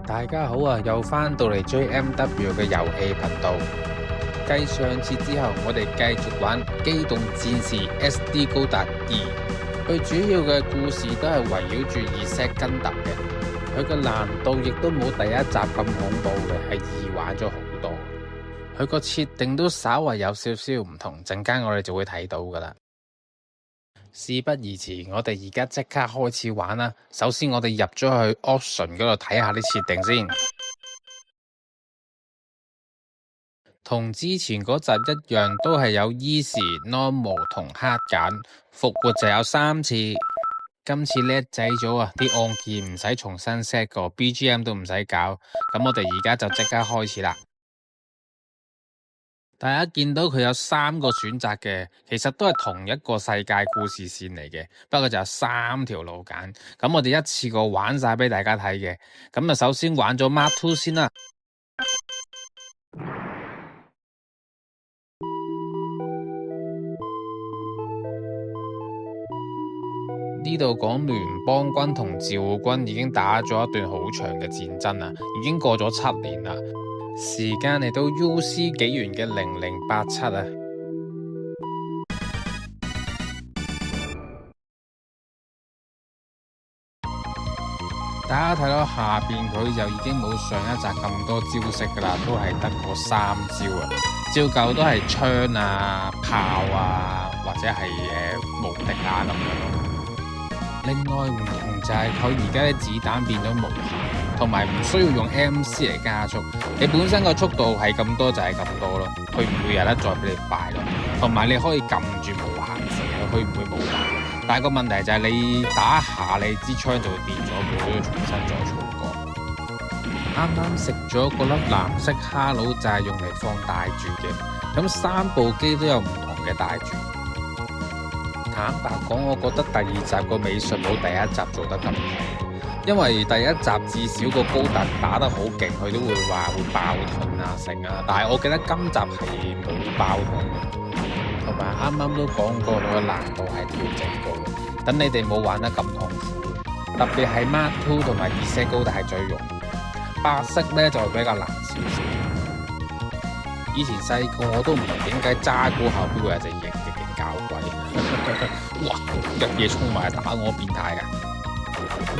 大家好啊，又翻到嚟 JMW 嘅遊戲頻道。繼上次之後，我哋繼續玩《機動戰士 SD 高達2》。佢主要嘅故事都係圍繞住Z Gundam嘅，佢嘅難度亦都冇第一集咁恐怖嘅，係易玩咗好多。佢個設定都稍為有少少唔同，陣間我哋就會睇到噶啦。事不宜遲，我哋而家即刻開始玩啦。首先我哋入咗去 Option 嗰度睇下啲設定先。同之前嗰集一樣，都係有 Easy、Normal 同 Hard 揀，復活就有3次。今次叻仔咗啊！啲按鍵唔使重新 set 個 BGM 都唔使搞。咁我哋而家就即刻開始啦。大家見到佢有3個選擇嘅，其實都係同一個世界故事線嚟嘅，不過就有3條路揀。咁我哋一次過玩晒俾大家睇嘅。咁啊，首先玩咗 Mark II 先啦。呢度講聯邦軍同趙軍已經打咗一段好長嘅戰爭啦，已經過咗7年啦。時間嚟到 UC 紀元嘅0087啊。大家睇到下邊佢就已經冇上一集咁多招式噶啦，都係得嗰3招啊。照舊都係槍啊、炮啊，或者係無敵啊咁樣。另外唔同就係佢而家啲子彈變咗無限，同埋唔需要用 MC 嚟加速，你本身個速度係咁多就係咁多咯，佢唔會有得再比你快咯。同埋你可以撳住無限射，佢唔會無限。但係個問題就係你打一下你支槍就會變咗，冇要重新再操過。啱啱食咗嗰粒藍色哈佬就係用嚟放大絕嘅，咁3部機都有唔同嘅大絕。坦白講，我覺得第2集個美術冇第1集做得咁好，因為第1集至少個高達打得好勁，佢都會話會爆盾啊成啊，但係我記得今集係冇爆盾，同埋啱啱都講過佢個難度係調整過，等你哋冇玩得咁痛苦，特別係 Mark II 同埋Z高達係最容易，白色呢就比較難少少。以前細個我都唔明點解渣古後邊會有隻翼嘅，勁搞鬼。哇！一嘢衝埋打我，變態噶。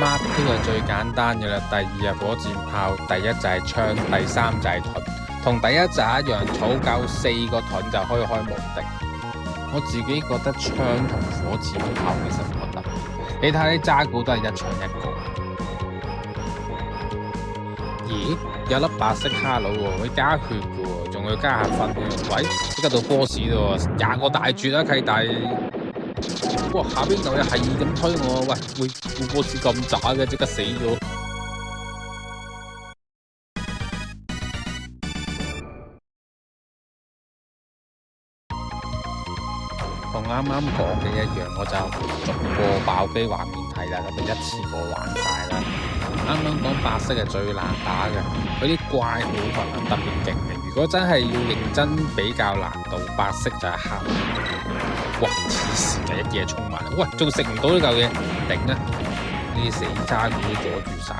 Mark II係最簡單嘅啦，第2係火箭炮，第1就係槍，第3就係盾。同第1集一樣，儲夠4個盾就可以開無敵。我自己覺得槍同火箭炮其實冇乜特別，你睇啲渣古都係一槍一個。咦？有粒白色哈佬喎，會加血嘅喎，仲要加下分嘅。喂，即刻到 boss 咯喎，20個大絕啦契弟！哇，下邊就係咁推我，喂，會 boss 咁渣嘅，即刻死咗。同啱啱講嘅一樣，我就逐個爆機畫面睇啦，咁就一次過玩晒啦。啱啱講白色係最難打嘅，佢啲怪好群啊，特別勁嘅。如果真係要認真比較難度，白色就係黑。哇！黐線嘅，一嘢衝埋嚟，喂，仲食唔到呢嚿嘢，頂啊！呢啲死渣古阻住晒。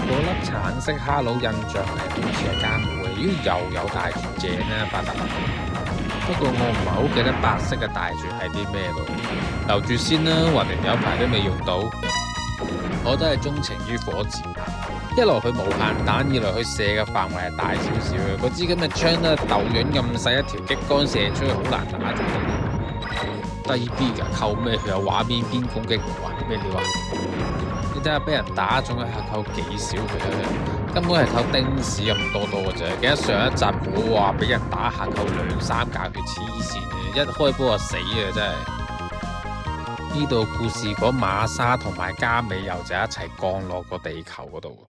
嗰粒橙色哈佬印象係好似係奸妹，咦又有大絕正啦，發達。不過我唔係好記得白色嘅大絕係啲咩咯，留住先啦，橫掂有排都未用到。我都係鍾情於火箭炮，一來佢無限彈，二來佢射嘅範圍係大少少嘅，嗰支咁嘅槍咧豆潤咁細一條激光射出去好難打中。低 B 噶，扣咩？佢有畫面邊攻擊還咩料啊？你睇下俾人打中一下扣幾少佢啊？根本係扣丁屎咁多嘅啫。記得上一集我話俾人打下扣2、3格血，黐線嘅，一開波就死啊！真係。呢度故事講馬莎同埋加美油就一齊降落個地球嗰度，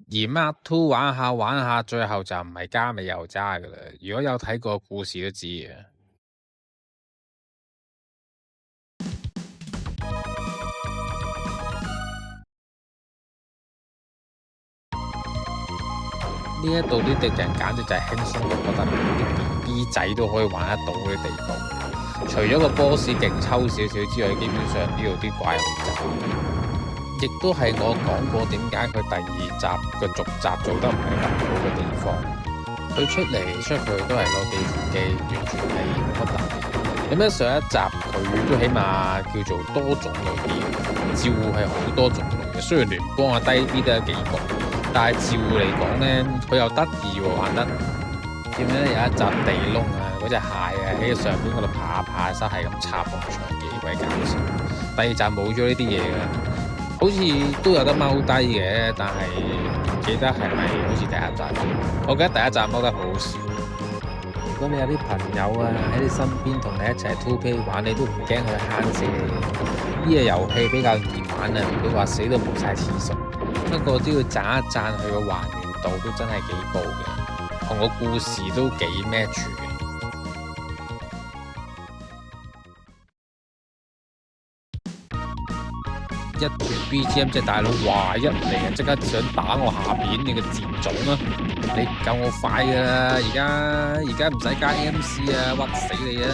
而 Mark II 玩下玩下，最後就唔係加美油渣噶啦。如果有睇過故事都知嘅。呢一度啲敵人簡直就係輕鬆到覺得啲 BB 仔都可以玩得到嗰啲地步。除咗個 boss 勁抽少少之外，基本上呢度啲怪好渣，亦都係我講過點解佢第二集嘅續集做得唔係咁好嘅地方。佢出嚟出去都係攞幾條機，完全係冇乜特別。咁樣上一集佢都起碼叫做多種類啲，召喚係好多種類嘅。雖然聯邦啊低啲都有幾個，但係召喚嚟講咧，佢又得意喎玩得。點樣咧？有一集地窿啊，嗰隻蟹啊喺上邊嗰度爬下爬下，係咁插埲牆，幾鬼搞笑。第二集冇咗呢啲嘢㗎，好似都有得踎低嘅，但係唔記得係咪好似第一集？我記得第一集踎得好好笑。如果你有啲朋友啊喺你身邊同你一齊 2P 玩，你都唔驚佢慳死你。呢個遊戲比較易玩啊，你話死都冇晒次數。不過都要讚一讚佢個還原度都真係幾高嘅，同個故事都幾 match 嘅。一段 BGM 隻大佬話一嚟啊，即刻想打我下邊你個賤種啊！你夠我快噶啦，而家唔使加 MC 啊，屈死你啊！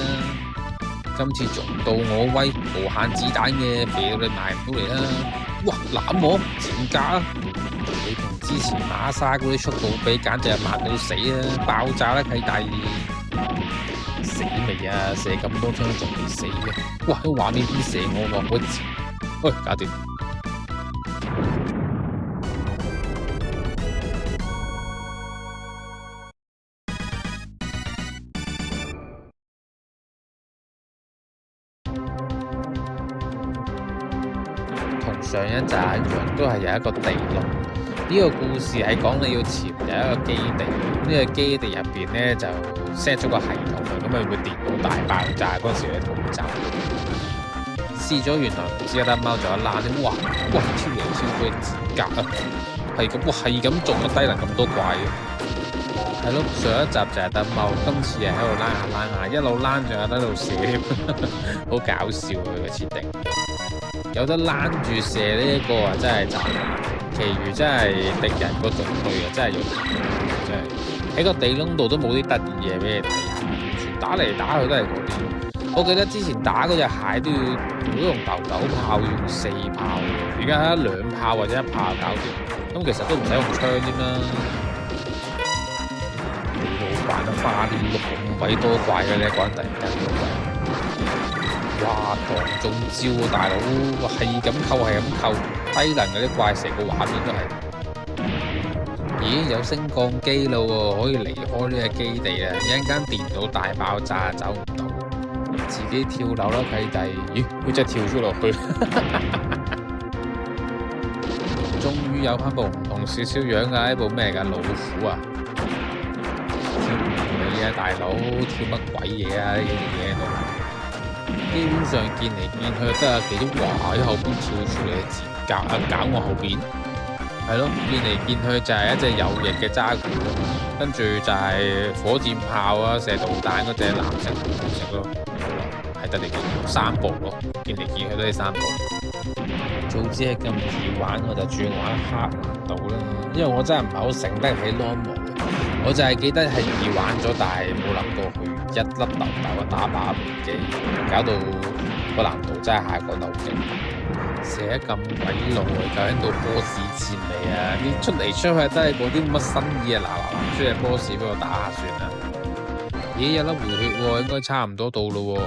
今次仲到我威，無限子彈嘅，肥到你埋唔到嚟啦！哇，攬我賤格啊！你同之前馬沙嗰啲速度比，簡直係慢到死啊！爆炸啦契弟！死未啊？射咁多槍仲未死嘅？哇！喺畫面邊射我喎，喂，搞掂！同上一集一樣，都係有一個地窿。呢個故事係講你要潛入一個基地，呢個基地入邊咧就 set 咗個系統嘅，咁咪會電腦大爆炸嗰陣時咧逃走。試咗原來唔知有得貓，仲有爛啲，哇跳嚟跳去賤格啊！係咁，係咁中個低能咁多怪嘅，係咯。上一集就係得貓，今次係喺度躝下，一路躝仲有得喺度射添，好搞笑佢嘅設定。有得躝住射呢一個啊，真係賺！其餘真係敵人個種類啊，真係要彈，真係喺個地窿度都冇啲得意嘢俾你睇下，完全打嚟打去都係嗰啲。我記得之前打嗰隻蟹都要用豆豆炮，要用4炮，而家2炮或者1炮搞掂。咁其實都唔使用槍添啦。地道扮得花啲碌咁鬼多怪嘅咧，關突然間咁鬼。哇！狂中招啊，大佬！係咁扣，係咁扣，低能嗰啲怪成個畫面都係。咦？有升降機啦喎，可以離開呢個基地啦！一陣間電腦大爆炸，走唔到。自己跳樓啦契弟，咦？佢真係跳咗落去，終於有翻部唔同少少樣噶，呢部咩噶？老虎啊！跳唔你啊，大佬！跳乜鬼嘢啊？呢啲嘢度，基本上見嚟見去都係幾種華喺後邊跳出嚟嘅賤格啊，搞我後邊，係咯，見嚟見去就係一隻有翼嘅渣古，跟住就係火箭炮啊，射導彈嗰隻藍色紅色咯。係得你見3部咯，見嚟見去都係3部。早知係咁易玩，我就轉玩黑難度啦。因為我真係唔係好醒得起 normal， 我就係記得係易玩咗，但係冇諗過佢一粒豆豆打靶部機，搞到個難度真係下降得好勁。射得咁鬼路，究竟到 boss 戰未啊？啲出嚟出去都係嗰啲乜新意啊！嗱，出隻 boss 俾我打下算啦。咦，有粒回血喎，應該差唔多到咯喎。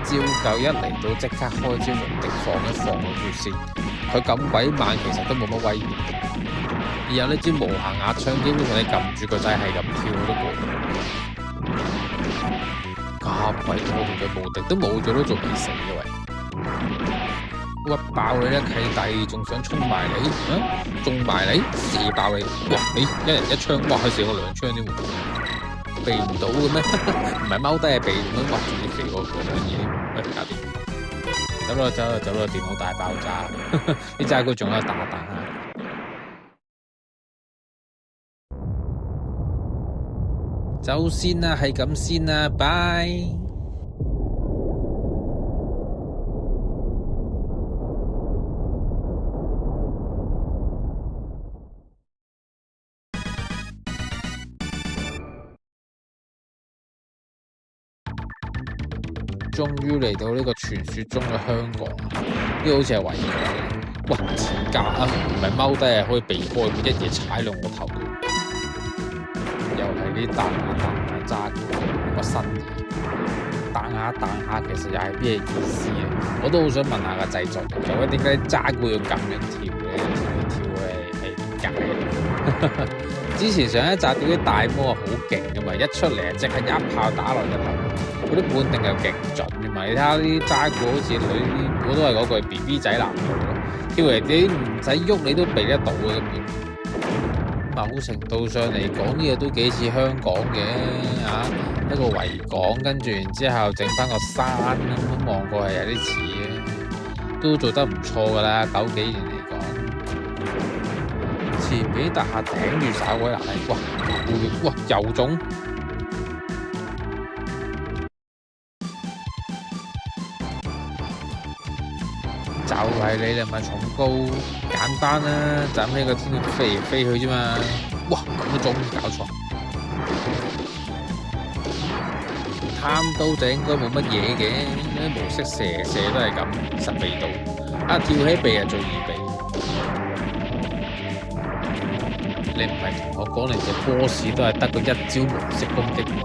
照舊一嚟到即刻開招無敵放一放個血先，佢咁鬼慢其實都冇乜威脅。然後呢支無限壓槍，基本上你撳住個掣係咁跳都過。咁鬼多嘅無敵都冇咗，都仲未死嘅喂！屈爆你啦契弟，仲想衝埋你啊？中埋你，射爆你！哇！你一人一槍，哇！佢射我2槍添喎，避唔到嘅咩？唔係踎低係避咁樣，哇！仲要肥我兩嘢，喂，搞掂！走啦走啦走啦！電腦大爆炸，啲渣古仲喺度打下。走先啦，係咁先啦，拜。終於嚟到呢個傳說中嘅香港，呢個好似係維港。喂，前格啊，唔係踎低係可以避開，一嘢踩落我頭度。又係啲彈下揸冇乜新嘢，彈下其實又係咩意思啊？我都好想問下個製作人，究竟點解揸鼓要咁樣跳嘅？跳係點解？之前上一集嗰啲大魔好勁噶嘛，一出嚟即刻一炮打落個頭，嗰啲判定又勁準噶嘛。你睇下啲揸鼓好似女，我都係嗰句 BB 仔難度咯，跳嚟你唔使喐你都避得到嘅根本。某程度上嚟講，呢個都幾似香港嘅嚇，一個維港，跟住然之後整翻個山咁望過係有啲似嘅，都做得唔錯噶啦，90幾年嚟講。前邊大廈頂住曬位難睇，哇又中，就係你哋咪重高簡單啦，斬起個天飛嚟飛去啫嘛，哇咁都中，搞錯，貪刀就應該冇乜嘢嘅，無色射都係咁，實避到，跳起避係最易避。你唔係同我講你隻 boss 都係得個一招無色攻擊喎，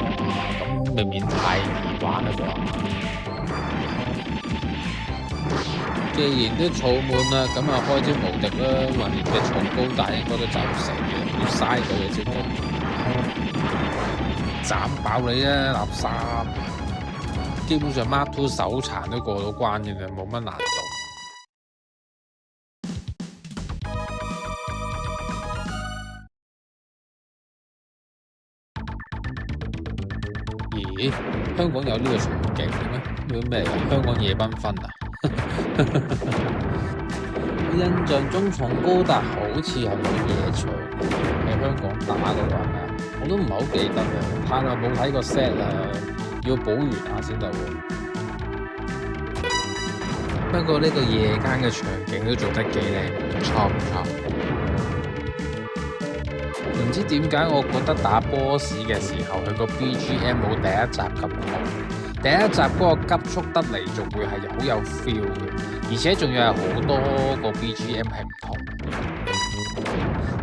咁未免太易玩啦啩？既然都儲滿啦，咁啊開招無敵啦，橫掂嘅重高大應該都走唔成嘅，要嘥佢嘅招攻，斬爆你啦垃圾！基本上 Mark 2手殘都過到關嘅啦，冇乜難度。咦？香港有呢個場景嘅咩？呢個咩嚟？香港夜繽紛啊！我印象中重高達好似係冇夜場喺香港打嘅話咩？我都唔係好記得啦，太耐冇睇過 set 啦，要補完下先得喎。不過呢個夜間嘅場景都做得幾靚，唔錯。唔知點解我覺得打 boss 嘅時候，佢個 BGM 冇第一集咁好。第一集嗰個急速得嚟，仲會係好有 feel 嘅，而且仲有好多個 BGM 係唔同。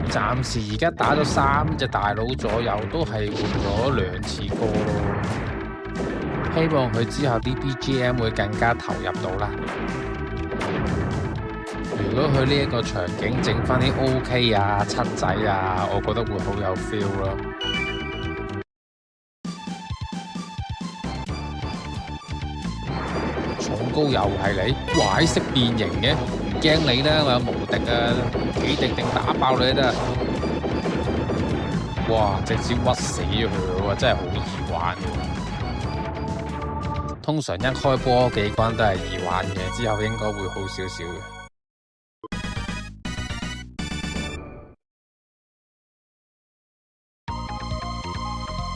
暫時而家打咗3隻大佬左右，都係換咗2次歌咯。希望佢之後啲 BGM 會更加投入到啦。如果佢呢一個場景整翻啲 OK 啊、七仔啊，我覺得會好有 feel 咯。重高又係你，哇！識變形嘅，唔驚你啦，我有無敵啊，幾定打爆你得。哇！直接屈死咗佢喎，真係好易玩嘅。通常一開波幾關都係易玩嘅，之後應該會好少少嘅。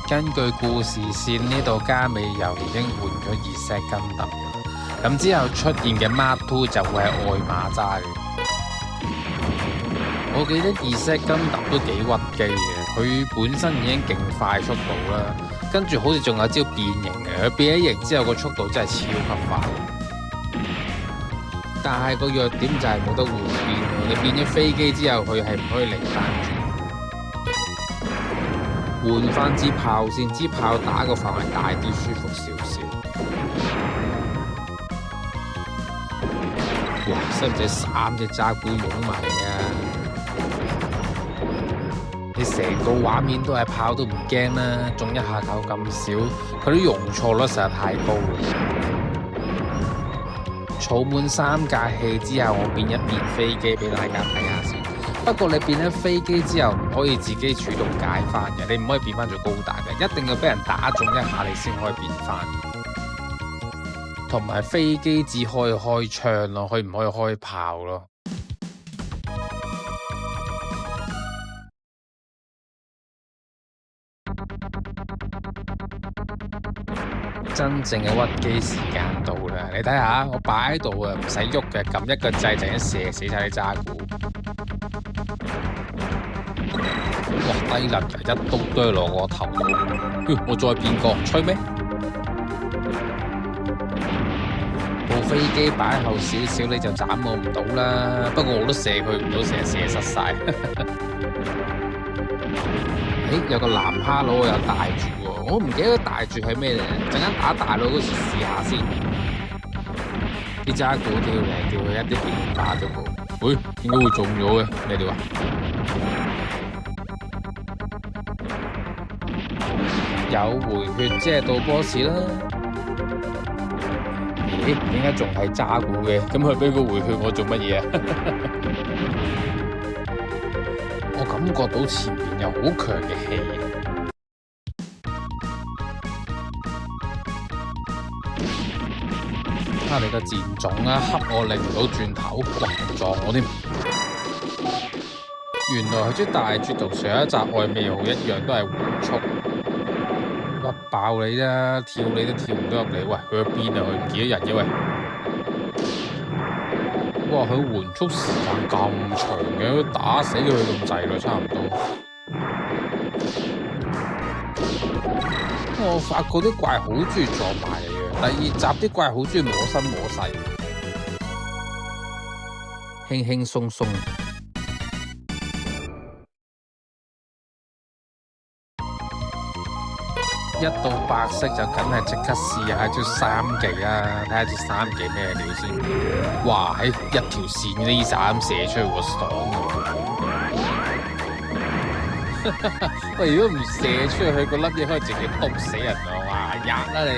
根據故事線呢度，加美又已經換咗2 set 跟斗嘅，咁之後出現嘅 Mark 2就會係愛馬揸嘅。我記得2 set 跟斗都幾屈機嘅，佢本身已經勁快速度啦，跟住好似仲有招變形嘅，佢變咗形之後個速度真係超級快。但係個弱點就係冇得換變，你變咗飛機之後，佢係唔可以離翻轉。換翻支炮先，支炮打個範圍大啲，舒服少少。哇！使唔使3隻揸鼓擁埋啊？你成個畫面都係炮都唔驚啦，中一下球咁少，佢啲容錯率實在太高啦。儲滿3架氣之後，我變一變飛機俾大家睇下先。不過你變咗飛機之後唔可以自己主動解翻嘅，你唔可以變翻做高達嘅，一定要俾人打中一下你先可以變翻。同埋飛機只可以開槍咯，佢唔可以開炮咯。真正嘅屈機時間到啦！你睇下，我擺喺度啊，唔使喐嘅，撳一個掣就已經射死晒啲渣古。哇！低能嘅一刀剁落我頭度，我再變個，吹咩？飛機擺後少少你就斬我唔到啦，不過我都射佢唔到，成日射失晒。有個藍哈佬我有帶住喎，我唔記得帶住係咩嚟，陣間打大佬嗰時試下先。啲渣古跳嚟跳去一啲變化都冇。喂，點解會中咗嘅？咩料啊？有回血即係到 boss 啦。咦？點解仲係渣古嘅？咁佢俾個回血我做乜嘢啊？我感覺到前面有好強嘅氣。睇下你個賤種啊，恰我擰唔到轉頭，哇！撞我添。原來佢啲大絕同上一集愛美號一樣，都係緩速。屈爆你啦！跳你都跳唔到入嚟。喂，佢去邊啊？佢唔見咗人嘅喂。哇！佢緩速時間咁長嘅，都打死佢咁滯咯，差唔多。我發覺啲怪好中意撞埋嚟嘅。第二集啲怪好中意摸身摸勢，輕輕鬆鬆。一到白色就梗係即刻試下招三技啦，睇下招三技咩料先。哇！喺一條線呢盞射出去我爽喎。喂，如果唔射出去，個粒嘢可以直接篤死人啊！哇，吔啦你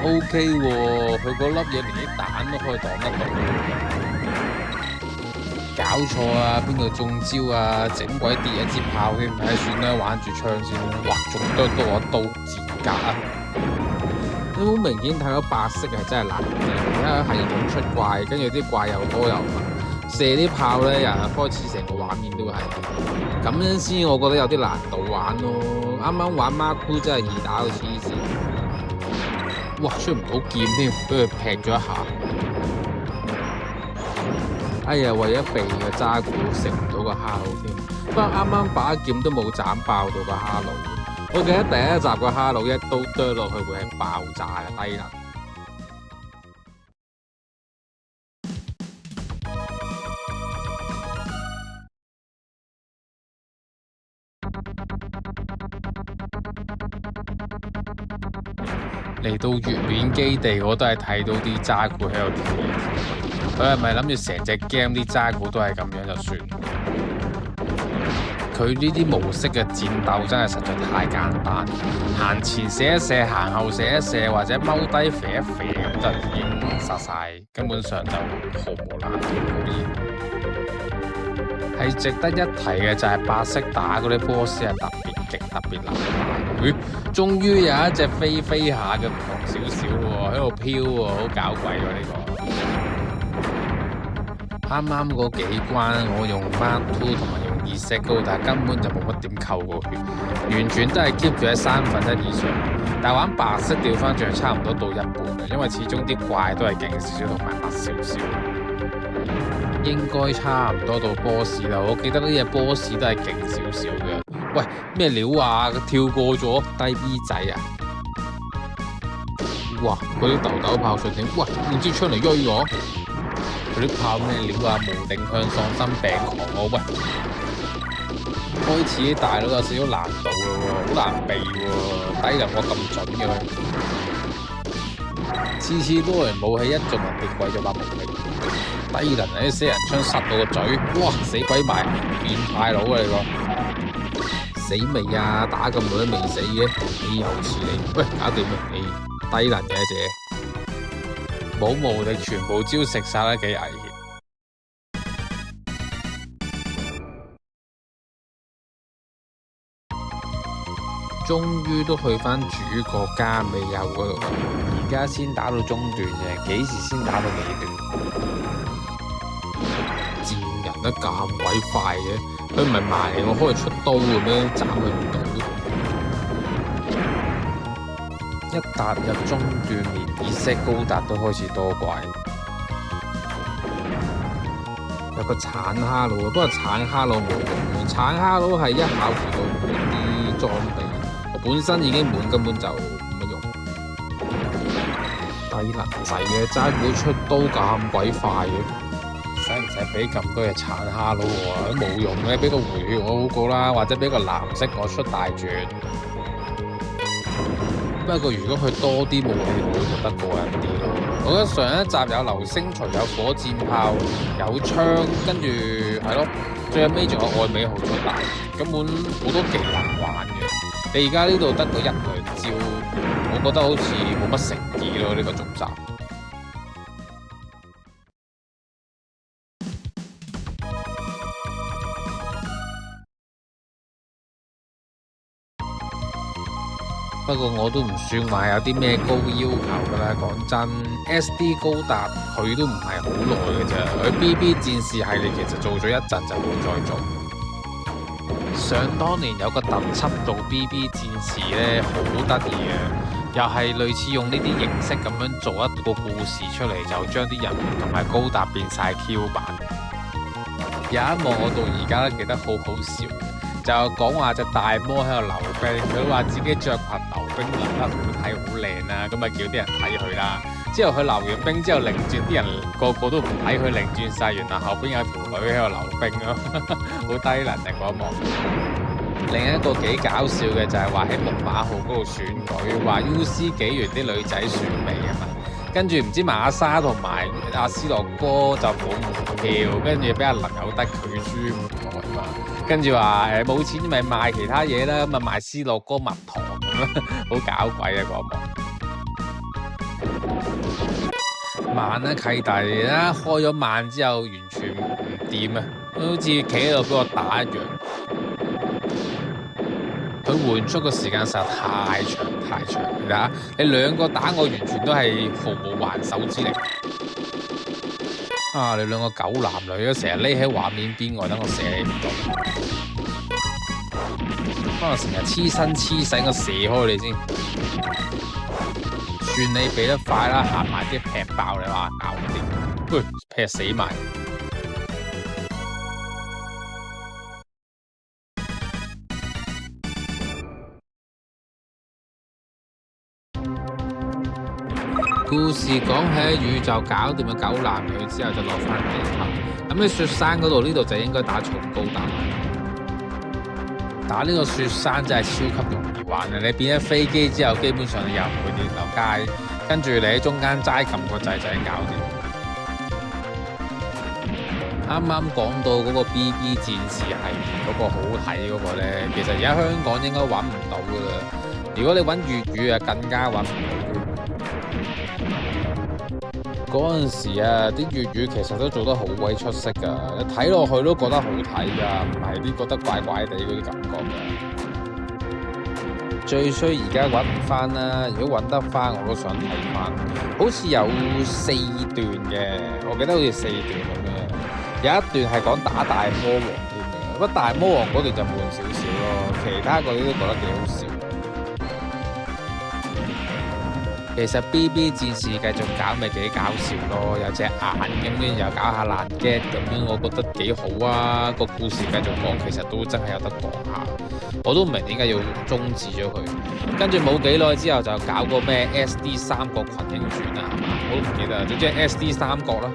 ！OK 喎，佢個粒嘢連啲彈都可以擋得到。搞錯啊！邊度中招啊？整鬼跌一支炮添，唉，算啦，玩住槍先啦。哇，仲多我一刀賤格啊！你好明顯睇到白色係真係難嘅，而家係咁出怪，跟住啲怪又多又密，射啲炮咧又開始成個畫面都係咁樣先，我覺得有啲難度玩咯。啱啱玩 Marco 真係易打到黐線，哇，出唔到劍添，俾佢劈咗一下。哎呀，為咗避個渣古食唔到個哈魯添，不過啱啱把劍都冇斬爆到個哈魯。我記得第一集個哈魯一刀剁落去會係爆炸嘅低能。嚟到月面基地，我都係睇到啲渣古喺度跳嚟跳去。佢係咪諗住成隻 game 啲渣古都係咁樣就算？佢呢啲模式嘅戰鬥真係實在太簡單，行前射一射，行後射一射，或者踎低射一射咁就已經殺晒，根本上就毫無難度可言。係值得一提嘅就係白色打嗰啲 boss 係特別極特別難打。咦，終於有一隻飛下嘅唔同少少喎，喺度飄喎，好搞鬼喎呢個。啱啱嗰幾關我用 Mark II 同埋用2set高，但係根本就冇乜點扣過血，完全都係 keep 住喺1/3以上。但係玩白色調翻轉差唔多到一半嘅，因為始終啲怪都係勁少少同埋密少少。應該差唔多到 boss 啦，我記得呢隻 boss 都係勁少少嘅。喂，咩料啊？跳過咗低 B 仔啊！哇！嗰啲豆豆炮上頂，喂！唔知出嚟追我，佢啲炮咩料啊？無定向喪心病狂喎！喂，開始啲大佬有少少難度咯喎，好難避喎，低能我咁準嘅佢，次次都係武器一中人哋貴咗把武器。低能啲死人槍塞到個嘴，哇！死鬼埋，變態佬啊你個！死未啊？打咁耐都未死嘅，你又似你，喂，搞掂啦你低能嘅姐，冇無敵全部招食晒得幾危險。終於都去翻主角加美友嗰度，而家先打到中段嘅，幾時先打到尾段？賤人得咁鬼快嘅，佢唔係埋嚟我可以出刀嘅咩？斬佢唔到。一踏入中段，連2set高達都開始多怪。有個橙哈魯，不過橙哈魯冇用，橙哈魯係一下回到滿啲裝備，我本身已經滿，根本就冇乜用。低能仔嘅，齋估出刀咁鬼快嘅。使唔使俾咁多嘢撐下咯喎？都冇用嘅，俾個回血我好過啦，或者俾個藍色我出大絕。不過如果佢多啲武器，我會覺得過癮啲咯。我覺得上一集有流星錘，有火箭炮，有槍，跟住係咯，最尾仲有愛美號出大絕，根本好多技能玩嘅。你而家呢度得個一兩招，我覺得好似冇乜誠意咯，呢個續集。不過我都唔算話有啲咩高要求㗎啦，講真 ，SD 高達佢都唔係好耐嘅啫，佢 BB 戰士系列其實做咗一陣就冇再做。想當年有個特輯做 BB 戰士呢，好得意嘅，又係類似用呢啲形式咁樣做一個故事出嚟，就將啲人同埋高達變晒 Q 版。有一幕我到而家都記得好好笑。就講話隻大魔喺度溜冰，佢話自己着裙溜冰溜得好睇好靚啦，咁咪叫啲人睇佢啦。之後佢溜完冰之後擰轉，啲人個個都唔睇佢，擰轉晒，原來後邊有條女喺度溜冰咯，好低能嘅嗰一幕。另一個幾搞笑嘅就係話喺木馬號嗰度選舉，話 UC 紀元啲女仔選美啊嘛。跟住唔知馬莎同埋阿斯諾哥就冇門票，跟住俾阿能有得拒諸門外嘛。跟住話冇錢咪賣其他嘢啦，咁啊賣斯諾哥蜜糖咁樣，好搞鬼啊嗰一幕。慢啊契弟啦，開咗慢之後完全唔掂啊，好似企喺度俾我打一樣。佢緩速嘅時間實在太長太長啦！你兩個打我完全都係毫無還手之力。啊！你兩個狗男女啊，成日匿喺畫面邊外，等我射你唔到。可能成日黐身黐死我射開你先。算你避得快啦，行埋啲劈爆你話搞掂。喂，劈死埋！故事講喺宇宙搞掂嘅狗男女之後，就落翻地球。咁喺雪山嗰度，呢度就應該打重高達。打呢個雪山真係超級容易玩啊！你變咗飛機之後，基本上你又唔會跌落街，跟住你喺中間齋撳個掣就已經搞掂。啱啱講到嗰個 BB 戰士系列嗰個好睇嗰個呢，其實而家香港應該揾唔到噶啦。如果你揾粵語啊，更加揾唔到。嗰陣時啊，啲粵語其實都做得好鬼出色㗎，你睇落去都覺得好睇㗎，唔係啲覺得怪怪地嗰啲感覺㗎。最衰而家揾唔翻啦，如果揾得翻我都想睇翻。好似有4段嘅，我記得好似4段咁樣。有一段係講打大魔王添嘅，不過大魔王嗰段就悶少少咯，其他嗰啲都覺得幾好笑。其實 BB 戰士繼續搞咪幾搞笑咯，有隻眼咁樣又搞下爛 get 咁樣，我覺得幾好啊！個故事繼續講，其實都真係有得講下。我都唔明點解要終止咗佢。跟住冇幾耐之後就搞個咩 SD 三國群英傳啊，係嘛？我都唔記得，總之係 SD 三國啦。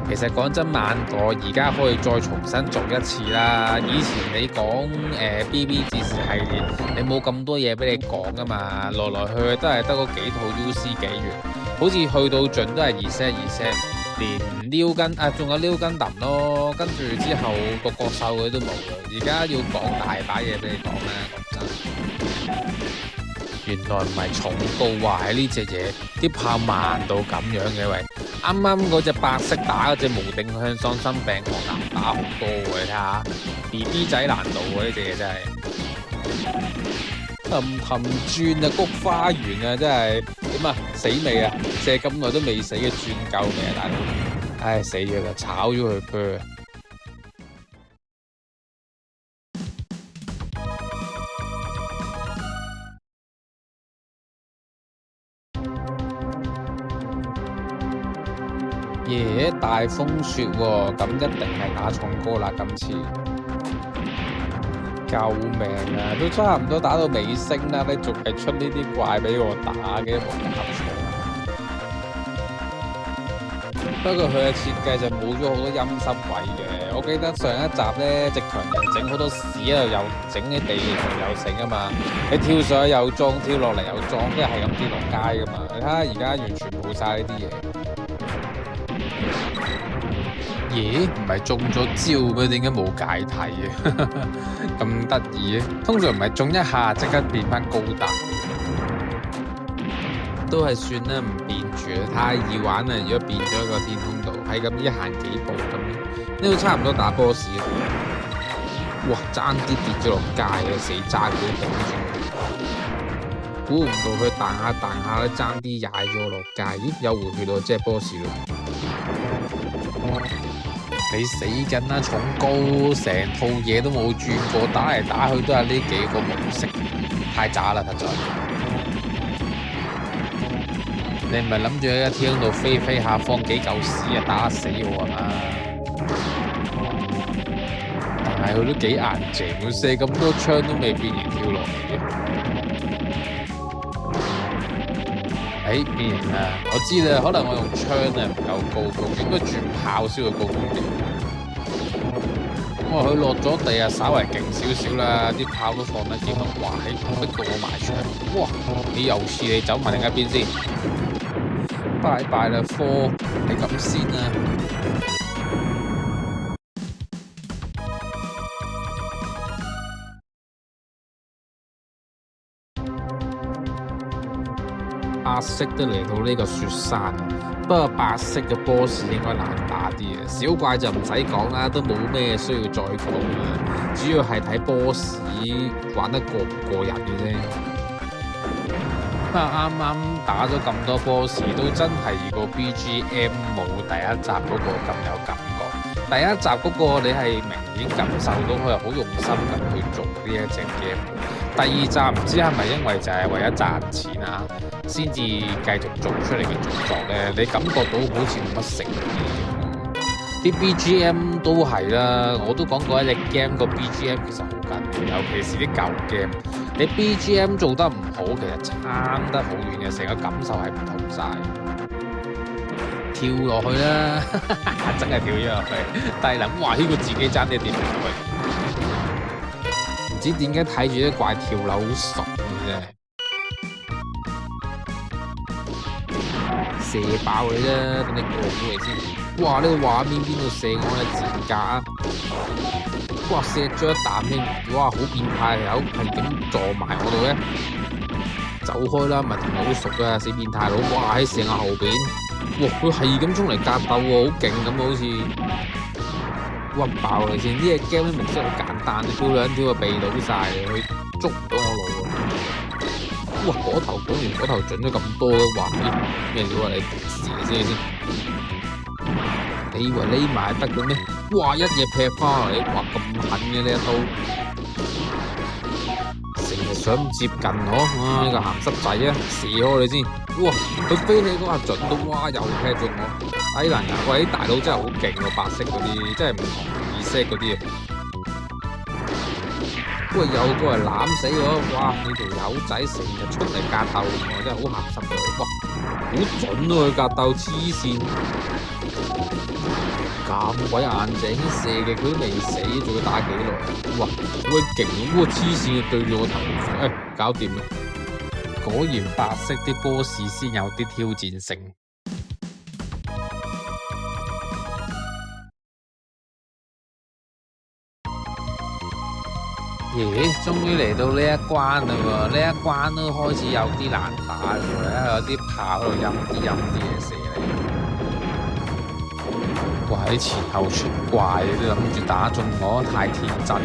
其實講真，萬代而家可以再重新做一次啦。以前你講BB 戰士系列，你冇咁多嘢俾你講噶嘛，來來去去都係得嗰幾套 UC 紀元，好似去到盡都係2set，連撩根啊，仲有撩根揼咯，跟住之後個國獸佢都冇啦。而家要講大把嘢俾你講啦，講真。原來唔係重高話喺呢隻嘢，啲炮慢到咁樣嘅喂。啱啱嗰隻白色打嗰隻無定向喪心病狂難打好多喎，你睇下 BB 仔難度喎，呢隻嘢真係氹轉啊，菊花園啊，真係點啊，死未啊？射咁耐都未死嘅，轉夠未啊，大佬？唉，死咗啦，炒咗佢噃。耶！大風雪喎，咁一定係打重高啦今次。救命啊！都差唔多打到尾聲啦，你仲係出呢啲怪俾我打嘅，冇搞錯。不過佢嘅設計就冇咗好多陰濕位嘅。我記得上一集咧，直強人整好多屎喺度，又整啲地又成啊嘛。你跳上去又撞，跳落嚟又撞，跟住係咁跌落街噶嘛。你睇下而家完全冇晒呢啲嘢。咦？唔係中咗招咩？點解冇解體嘅？咁得意嘅？通常唔係中一下即刻變翻高達。都係算啦，唔變住啦，太易玩啦！如果變咗一個天空度，係咁一行幾步咁，呢度差唔多打 boss 啦。哇！爭啲跌咗落街啊，死渣古頂住！估唔到佢彈下彈下咧，爭啲踩咗落街。咦？有回血到，即係 boss 咯。你死緊啦！重高成套嘢都冇轉過，打嚟打去都係呢幾個模式，太渣啦！實在。你唔係諗住喺個天空度飛飛下放幾嚿屎啊打死我啊嘛？但係佢都幾硬淨，佢射咁多槍都未變形跳落嚟嘅。變形啦！我知啦，可能我用槍啊唔夠高攻，應該轉炮先會高攻啲。我話佢落咗地啊，稍為勁少少啦，啲炮都放得幾密，哇！逼到我埋牆，哇！你又似你走埋另一邊先。拜拜啦，科，你咁先啊！白色都嚟到呢個雪山，不過白色嘅 boss 應該難打啲嘅，小怪就唔使講啦，都冇咩需要再講啦，主要係睇 boss 玩得過唔過癮嘅啫。啱啱打咗咁多 boss， 都真係個 BGM 冇第一集嗰個咁有感覺。第一集嗰個你係明顯感受到佢係好用心咁去做呢一隻 game。第二集唔知係咪因為就係為咗賺錢啊，先至繼續做出嚟嘅續作咧？你感覺到好似冇乜誠意。啲 BGM 都係啦，我都講過一隻 game 個 BGM 其實好緊要，尤其是啲舊 game。你 BGM 做得唔好，其實差得好遠嘅，成個感受係唔同晒。跳落去啦，真係跳咗落去。但係諗話呢個自己爭啲跌落去，唔知點解睇住啲怪跳樓好爽嘅啫。射爆你啦，等你過咗嚟先。哇！呢個畫面邊度射我嘅賤格啊！哇！射咗一啖添，哇！好變態，有係點撞埋我度咧？走開啦，唔係同我好熟噶，死變態佬！哇！喺射我後邊，哇！佢係咁衝嚟格鬥喎，好勁咁好似屈爆你先。呢隻 game 啲模式好簡單，跳兩跳就避到晒，佢捉唔到我路啊！哇！嗰頭講完嗰頭準咗咁多嘅話，咩料啊你？試先。你以為匿埋得嘅咩？哇！一嘢劈翻嚟，哇咁狠嘅呢一刀，成日想接近我，呢個鹹濕仔啊，射開你先！哇！佢飛起嗰下準到，哇又劈中我！哎嗱呀，喂啲大佬真係好勁喎，白色嗰啲真係唔同意色嗰啲啊！喂有個係攬死我，哇！你條友仔成日出嚟格鬥我，真係好鹹濕嘅，哇！好準喎佢格鬥黐線。咁鬼硬淨射嘅，佢都未死，仲要打幾耐？哇，好鬼勁！咁黐線對住我頭，搞掂啦！果然白色啲 boss 先有啲挑戰性。咦？終於嚟到呢一關啦喎！呢一關都開始有啲難打啦喎，有啲炮喺度陰啲嘢射你。哇！喺前後出怪，都諗住打中我，太天真。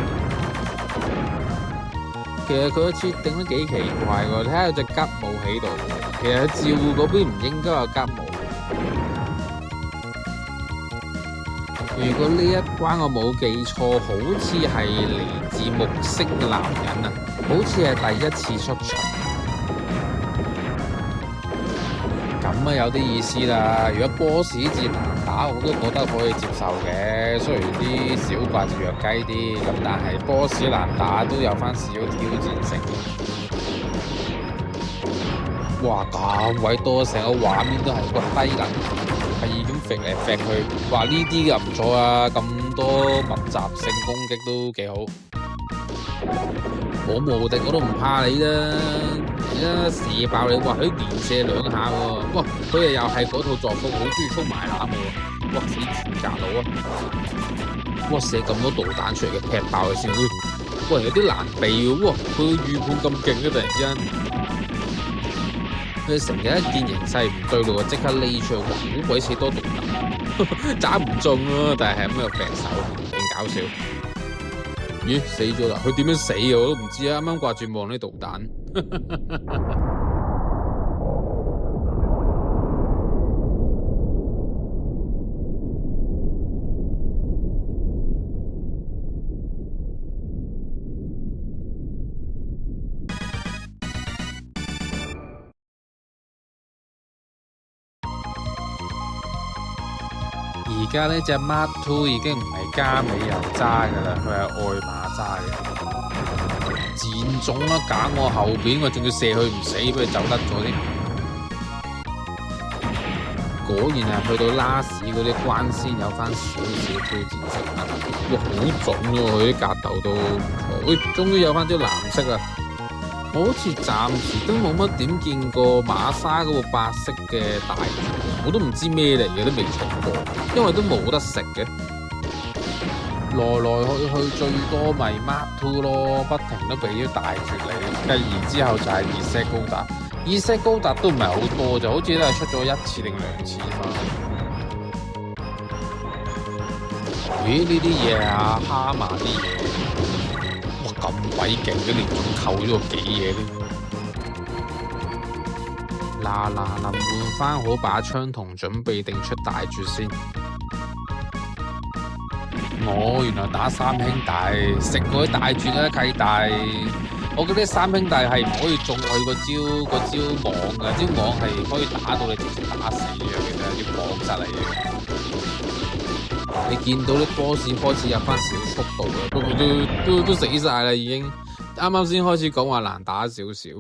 其實佢個設定都幾奇怪喎，睇下有隻吉姆喺度。其實召喚嗰邊唔應該有吉姆。如果呢一關我冇記錯，好似係嚟自木星男人啊，好似係第一次出場。咁啊有啲意思啦。如果 boss 戰難打，我都覺得可以接受嘅。雖然啲小怪就弱雞啲，咁但係 boss 難打都有翻少挑戰性。哇！咁鬼多，成個畫面都係個低能，係咁揈嚟揈去。哇！呢啲又唔錯啊，咁多密集性攻擊都幾好。我無敵我都唔怕你啦，而家射爆你，哇！佢連射2下喎，哇！佢哋又係嗰套作風，好中意衝埋攬喎，哇！死賤格佬啊！哇！射咁多導彈出嚟嘅，劈爆佢先，哇！有啲難避喎，哇！佢預判咁勁嘅，突然之間，佢成日一見形勢唔對路，即刻匿出去，哇！好鬼死多導彈，斬唔中咯，但係咁又劈手，勁搞笑。咦，死咗啦！佢點樣死嘅我都唔知啊！啱啱掛住望啲導彈。而家呢隻 Mark II 已經唔係加美油揸㗎啦，佢係愛馬揸嘅。箭中啦，揀我後邊，我仲要射佢唔死，俾佢走得咗添。果然係去到 last 嗰啲關先有翻少少挑戰性啊！哇，好準喎，佢啲格鬥都唔錯。喂，終於有翻啲藍色啦！我好似暫時都冇乜點見過馬莎嗰個白色嘅大條，我都唔知咩嚟嘅，都未食過，因為都冇得食嘅。來來去去最多咪 Mark II 咯，不停都俾咗大絕你，繼然之後就係2set高達，2set高達都唔係好多，就好似都係出咗1次定2次嘛。咦？呢啲嘢啊，哈馬啲嘢。咁鬼勁嘅，連仲扣咗個幾嘢添。嗱，換翻好把槍同準備定出大絕先。原來打3兄弟，食過啲大絕啦，契弟。我覺得3兄弟係唔可以中佢個招網嘅，招網係可以打到你直接打死嘅，其實係啲網質嚟嘅。你見到啲 boss 開始有翻小速度啦，不過都死晒啦，已經啱啱先開始講話難打少少。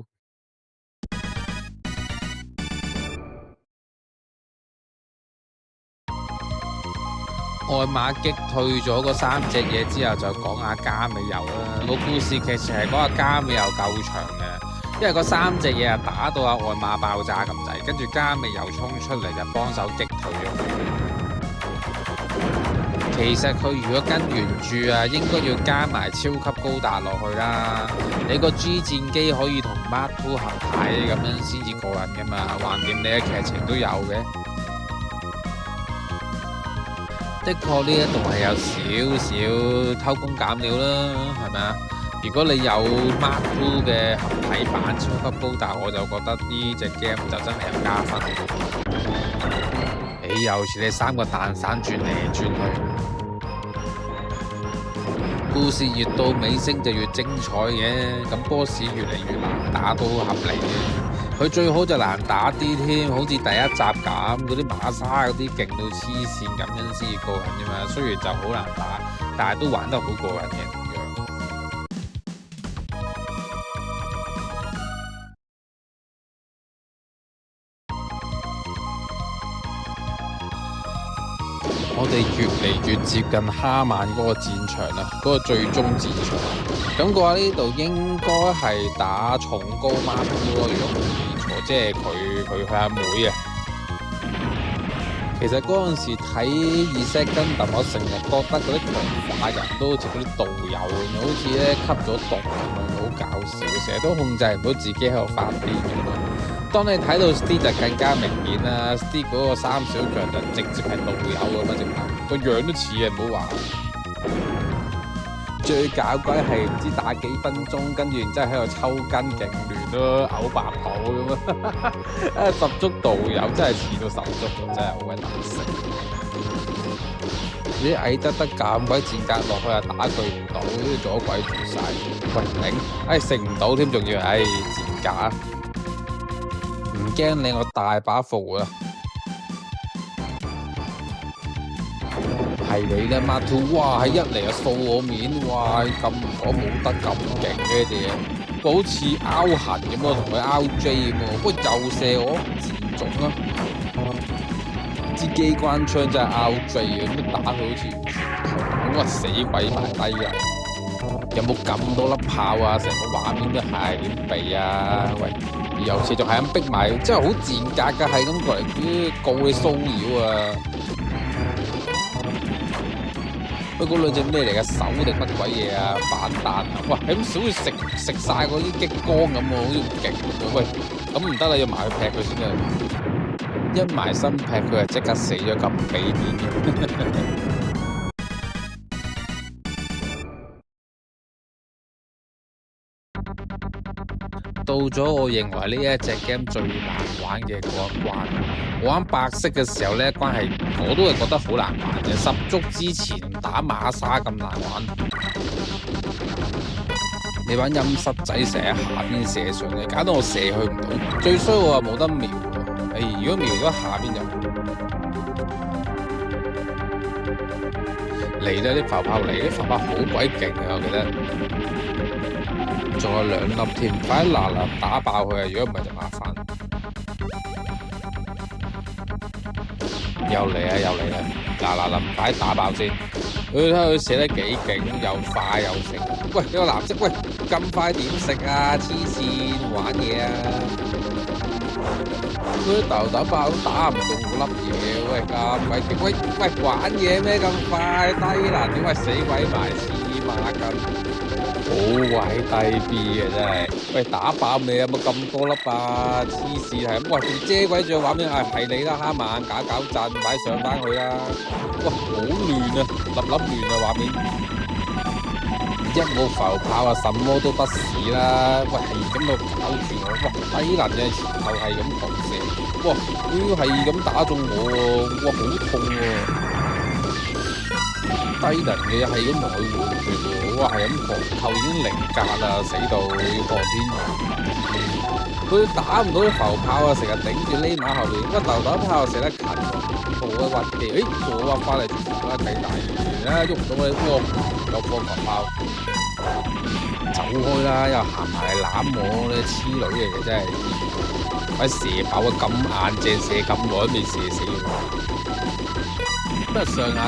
愛馬擊退咗嗰3隻嘢之後，就講下加美油啦。個故事劇情係講下加美油夠長嘅，因為嗰3隻嘢打到阿愛馬爆炸咁滯，跟住加美油衝出嚟就幫手擊退咗佢。其實佢如果跟原著啊，應該要加埋超級高達落去啦。你個 G 戰機可以同 Mark II 合體咁樣先至過癮噶嘛，橫掂你嘅劇情都有嘅。的確呢一度係有少少偷工減料啦，係咪啊？如果你有 Mark II 嘅合體版超級高達，我就覺得呢隻 game 就真係有加分。又似你3個蛋散轉嚟轉去，故事越到尾聲就越精彩嘅，咁 boss 越嚟越難打都合理嘅。佢最好就難打啲添，好似第一集咁，嗰啲馬莎嗰啲勁到黐線咁樣先至過癮啫嘛。雖然就好難打，但係都玩得好過癮嘅。我哋越嚟越接近哈曼嗰個戰場啦，嗰個最終戰場。咁嘅話呢度應該係打重高 Mark II咯，如果冇記錯，即係佢阿妹啊。其實嗰陣時睇2set Gundam，我成日覺得嗰啲強化人都好似嗰啲導遊咁，好似咧吸咗毒咁樣，好搞笑，成日都控制唔到自己喺度發癲咁咯。當你睇到 Steve 就更加明顯啦 ，Steve 嗰個3小強就直接係導遊咁啊，直頭個樣都似啊，唔好話。最搞鬼係唔知打幾分鐘，跟住然之後喺度抽筋勁亂咯，嘔白泡咁啊！十足導遊真係似到十足，真係好鬼難食。啲矮得咁鬼賤格落去啊，打佢唔到，阻鬼住晒。喂頂，食唔到添，仲要賤格。唔驚你，我大把伏啊！係你啦，Mark2，哇！一嚟就掃我面，哇！咁我冇得咁勁嘅隻嘢，好似拗痕咁咯，同佢拗 J 咁喎，不過又射我自中啦！支機關槍真係拗 J 啊，咁打佢好似唔全，哇！死鬼埋低啊！有冇咁多粒炮啊？成個畫面都係點避啊？喂！又似仲係咁逼埋，真係好賤格㗎，係咁過嚟告你騷擾啊！喂，嗰兩隻咩嚟嘅？手定乜鬼嘢啊？反彈啊！哇，係咁好似食晒嗰啲激光咁喎，好似好勁咁。喂，咁唔得啦，要埋去劈佢先啊！一埋身劈佢就即刻死咗，咁俾面嘅。到咗我認為呢一隻 game 最難玩嘅嗰一關，我玩白色嘅時候呢一關係我都係覺得好難玩嘅，十足之前打馬沙咁難玩。你玩陰濕仔成日下邊射上嚟，搞到我射去唔到。最衰我話冇得瞄喎，如果瞄咗下邊就嚟啦！啲浮炮嚟，啲浮炮好鬼勁啊！我記得。仲有2粒添，快啲嗱打爆佢啊！如果唔係就麻煩。又嚟啦！嗱，快啲打爆先。佢睇佢射得幾勁，又快又成。喂，呢個藍色，喂咁快點食啊？黐線玩嘢啊！佢啲豆豆爆都打唔中嗰粒嘢，喂咁鬼勁！喂玩嘢咩咁快？低能點解死鬼埋黐孖筋？好鬼低 B 嘅真係，喂打爆你有冇咁多粒啊？黐線係咁，喂仲遮鬼住畫面係你啦，蝦猛搞震，快上翻去啦！哇好亂啊，粒亂啊畫面，一冇浮炮啊，什麼都不是啦！喂係咁就搞住我，哇低能嘅前後係咁狂射，哇佢係咁打中我喎，哇好痛喎！低能嘅係咁同佢換血喎，哇係咁狂扣已經0格啦，死到要破天際。佢打唔到啲浮炮啊，成日頂住匿埋後邊，乜豆豆炮射得近喎，我屈地，我屈翻嚟啦計大魚啦，喐唔到你，有放浮炮，走開啦，又行埋嚟攬我，你黐女嚟嘅真係，喂射爆啊咁硬淨，射咁耐都未射死我。不過上下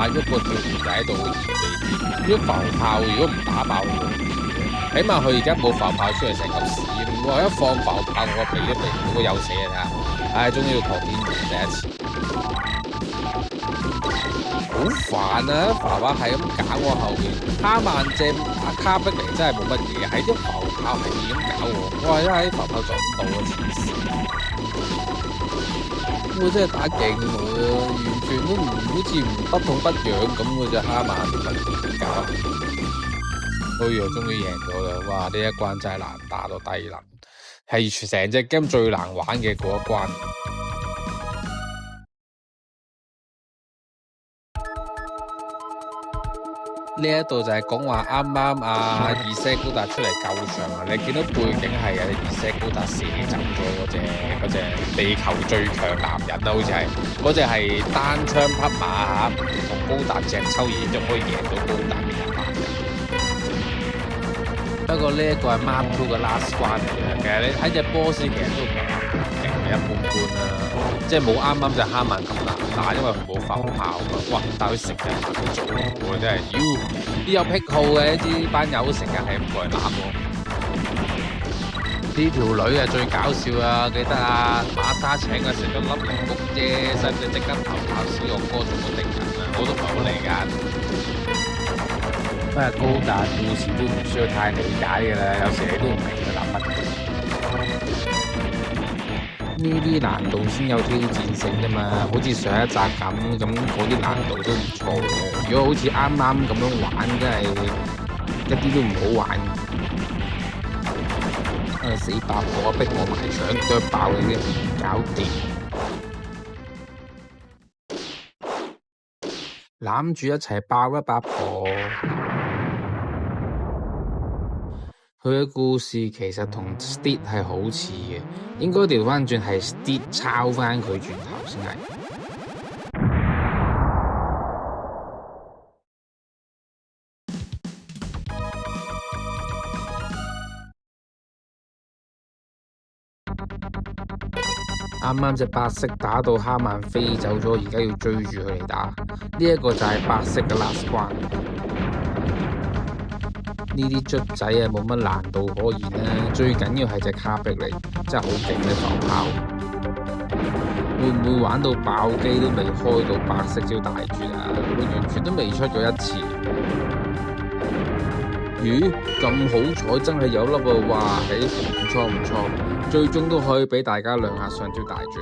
喐個跳條仔喺度好易避。如果浮炮如果唔打爆佢，起碼佢而家冇浮炮出嚟成嚿屎。我一放浮炮我避都避唔到，有死啊睇下！唉，終於要破天際第一次，好煩啊！浮炮係咁搞我後邊，哈曼隻打卡比尼真係冇乜嘢，喺啲浮炮係咁搞我，哇！一喺浮炮撞唔到啊，黐線！我真係打勁喎，完全都唔好似唔不痛不癢咁嗰隻哈曼點搞？哎呀，終於贏咗啦！哇，呢一關真係難打到低能，係成隻 game 最難玩嘅嗰一關。呢一度就係講話啱啱二世高達出嚟救場啊！你見到背景係二世高達射走咗嗰隻地球最強男人啦，好似係嗰隻係單槍匹馬嚇，同高達隻抽嘢就可以贏到高達嘅人馬。不過呢一個係 Mark2 嘅 last 關嚟嘅，其實你睇隻波斯其實都唔係勁嘅，一般般啦，即係冇啱啱隻哈曼咁難打，因為佢冇浮炮啊嘛。哇！但佢成日行做喎，真係妖啲有癖好嘅，呢班友成日係咁過嚟攬我。呢條女啊最搞笑啊！記得馬沙請食咗粒靈谷啫，使唔使即刻投炮死我哥做個敵人啊？我都唔係好理解。不過高達故事都唔需要太理解嘅啦，有時你都唔明佢諗乜。呢啲難度先有挑戰性啫嘛，好似上一集咁嗰啲難度都唔錯嘅。如果好似啱啱咁樣玩，真係一啲都唔好玩。死八婆逼我埋牆，剁爆你啲，搞掂。攬住一齊爆啦，八婆！佢嘅故事其實同 Steed 係好似嘅，應該調翻轉係 Steed 抄翻佢轉頭先係。啱啱隻白色打到哈曼飛走咗，而家要追住佢嚟打，呢一個就係白色嘅 last 關。呢啲卒仔啊，冇乜難度可言啦，最緊要係隻卡碧嚟，真係好勁嘅浮炮。會唔會玩到爆機都未開到白色招大絕啊？佢完全都未出過一次。咦，咁好彩真係有粒啊！哇，唔錯唔錯，最終都可以俾大家亮下上招大絕。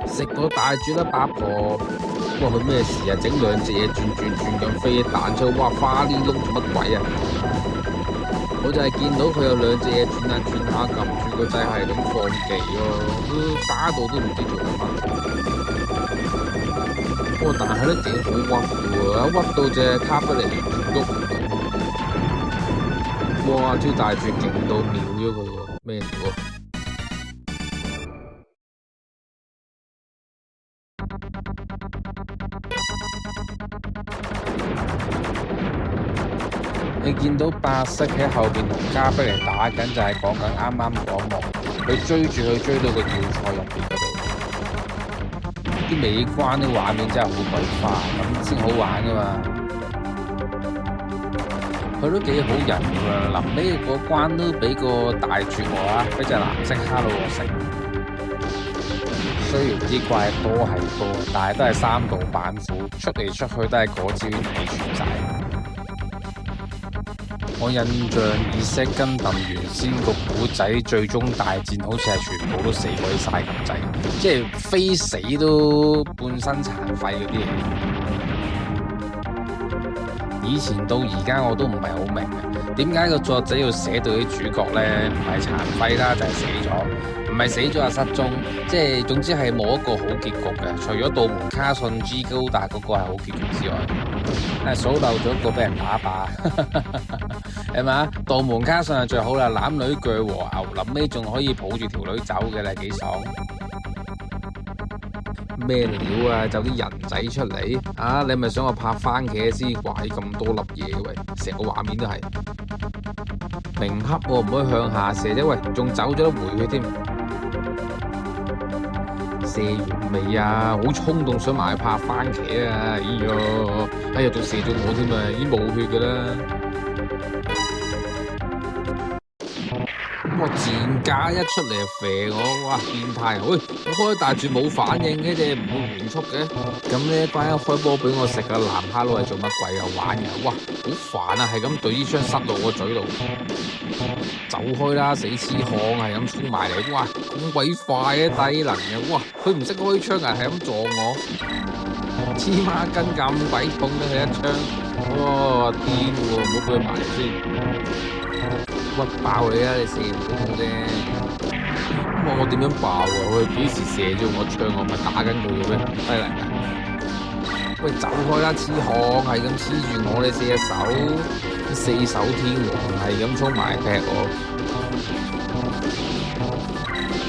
食個大絕啦，八婆！哇，佢咩事啊？整兩隻嘢轉咁飛彈出，哇！花呢窿做乜鬼啊？我就係見到佢有兩隻嘢轉下，撳住個掣係咁放技咯，花到都唔知做乜。哇！但係都幾好屈喎，屈到隻卡不嚟喐唔到。哇！招大絕勁到秒咗佢喎，咩料啊？你見到白色喺後邊同加比嚟打緊，就係講緊啱啱嗰幕，佢追住佢追到個要塞入邊嗰度。啲尾關啲畫面真係好鬼花，咁先好玩噶嘛。佢都幾好人㗎，臨尾個關都俾個大絕我啊，俾隻藍色蝦到我食。雖然啲怪多係多，但係都係三道板斧，出嚟出去都係嗰招未全晒。我印象以色跟鄧原先個古仔最終大戰好似係全部都死鬼晒咁滯，即係非死都半身殘廢嗰啲嘢。以前到而家我都唔係好明嘅，點解個作者要寫到啲主角咧唔係殘廢啦，就係死咗，唔係死咗就失蹤，即係總之係冇一個好結局嘅。除咗道門卡遜 G 高達嗰個係好結局之外，係數漏咗一個俾人打靶，係嘛？道門卡遜係最好啦，攬女鋸和牛，臨尾仲可以抱住條女走嘅啦，幾爽！咩料啊？就啲人仔出嚟啊！你咪想我拍番茄先怪咁多粒嘢喂？成個畫面都係明黑喎，唔可以向下射啫喂，仲走咗得回去添。射完未啊？好衝動想埋去拍番茄啊！哎呀，仲射咗我添啊！已經冇血噶啦。哇！賤價一出嚟就射我，哇！變態！喂，我開大絕冇反應嘅，你唔會緩速嘅。咁呢一關一開波俾我食嘅藍哈佬係做乜鬼啊？玩嘅，哇！好煩啊，係咁對啲槍塞到我嘴度，走開啦！死痴漢係咁衝埋嚟，哇！咁鬼快嘅低能嘅，哇！佢唔識開槍啊，係咁撞我，黐孖筋咁鬼痛嘅佢一槍，哇！癲喎，唔好俾佢埋嚟先。屈爆你啊！你射唔到我啫，咁我點樣爆啊？佢幾時射咗我槍？我咪打緊佢嘅咩？低能啊！喂，走開啦！痴漢係咁黐住我，你射手，四手天王係咁衝埋劈我。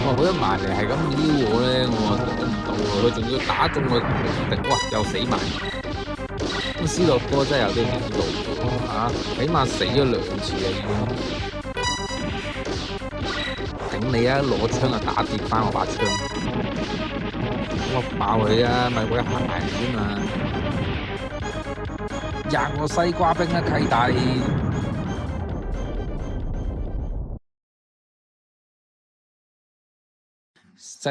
哇！佢一埋嚟係咁撩我咧，我擋唔到啊！佢仲要打中我敵，哇！又死埋。咁斯諾哥真係有啲料到喎，啊！起碼死咗2次啊已經。你啊，攞槍啊打跌翻我把槍，我爆你啊！咪鬼行埋嚟啫嘛，吔我西瓜兵啊契弟！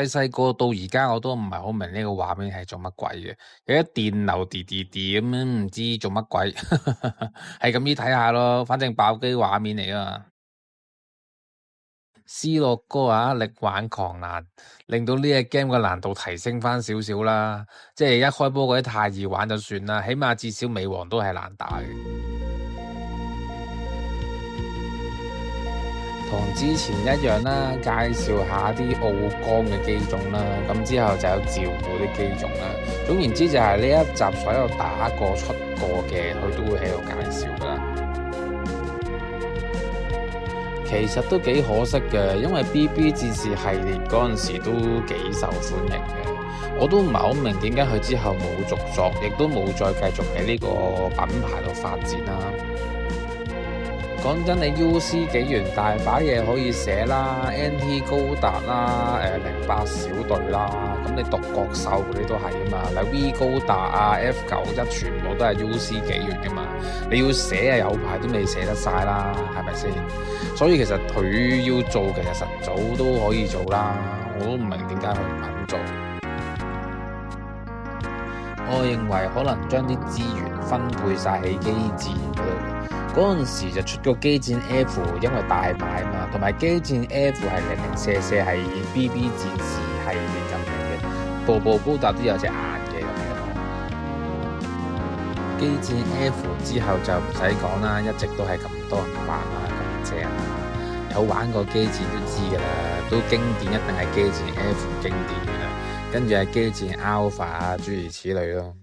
細個到而家我都唔係好明呢個畫面係做乜鬼嘅，有一電流滴咁樣唔知做乜鬼，係咁依睇下咯，反正爆機畫面嚟啊！斯諾哥啊，力挽狂瀾，令到呢隻 game 嘅難度提升翻少少啦。即係一開波嗰啲太易玩就算啦，起碼至少美王都係難打嘅。同之前一樣啦，介紹下啲奧鋼嘅機種啦，咁之後就有照顧啲機種啦。總言之就係呢一集所有打過出過嘅，佢都會喺度介紹噶啦。其實都幾可惜嘅，因為 BB 戰士系列嗰陣時都幾受歡迎嘅。我都唔係好明點解佢之後冇續作，亦都冇再繼續喺呢個品牌度發展啦。講真，你 UC 紀元大把嘢可以寫啦，NT 高達啦，08小隊啦，咁你獨角獸嗰啲都係啊嘛，嗱 V 高達啊，F91全部都係 UC 紀元噶嘛，你要寫啊有排都未寫得晒啦，係咪先？所以其實佢要做，其實晨早都可以做啦，我都唔明點解佢唔肯做。我認為可能將啲資源分配晒喺機戰嗰度。嗰陣時就出個機戰 F， 因為大賣嘛，同埋機戰 F 係零零舍舍係 BB 戰士系列咁嚟嘅，部部高達都有隻眼嘅咁樣。機戰 F 之後就唔使講啦，一直都係咁多人玩啦，咁正啦。有玩過機戰都知㗎啦，都經典一定係機戰 F 經典㗎啦，跟住係機戰 Alpha 啊，諸如此類咯。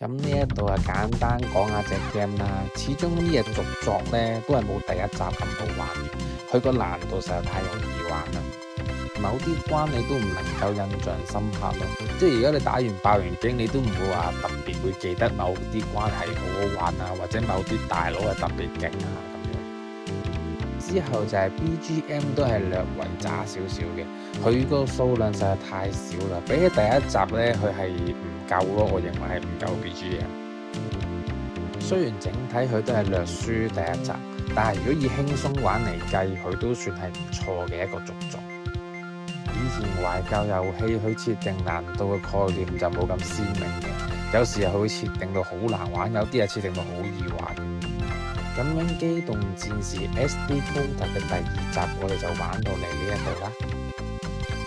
咁呢一度啊，簡單講下隻 game 啦。始終呢隻續作呢都係冇第一集咁好玩嘅，佢個難度實在太容易玩啦。某啲關你都唔能夠印象深刻咯，即係而家你打完爆完機，你都唔會話特別會記得某啲關係好好玩啊，或者某啲大佬係特別勁啊咁樣。之後就係 BGM 都係略為渣少少嘅，佢個數量實在太少啦，比起第一集呢，佢係唔夠咯，我認為係唔夠 BGM。雖然整體佢都係略輸第一集，但係如果以輕鬆玩嚟計，佢都算係唔錯嘅一個續作。以前懷舊遊戲佢設定難度嘅概念就冇咁鮮明嘅，有時候佢會設定到好難玩，有啲係設定到好易玩。咁樣機動戰士 SD Code 嘅第2集我哋就玩到嚟呢一度啦。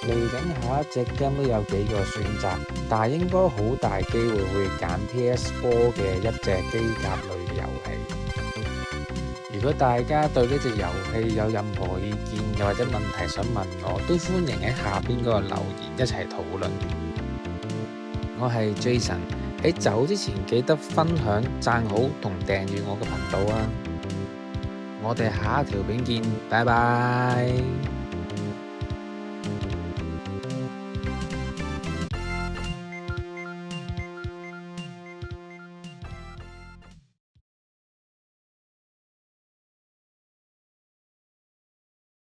嚟緊下一隻 game 都有幾個選擇，但係應該好大機會會揀 PS4 嘅一隻機甲類嘅遊戲。如果大家對呢隻遊戲有任何意見又或者問題想問我，都歡迎喺下邊嗰個留言一齊討論。我係 Jason， 喺走之前記得分享、讚好同訂閱我嘅頻道啊！我哋下一條片見，拜拜。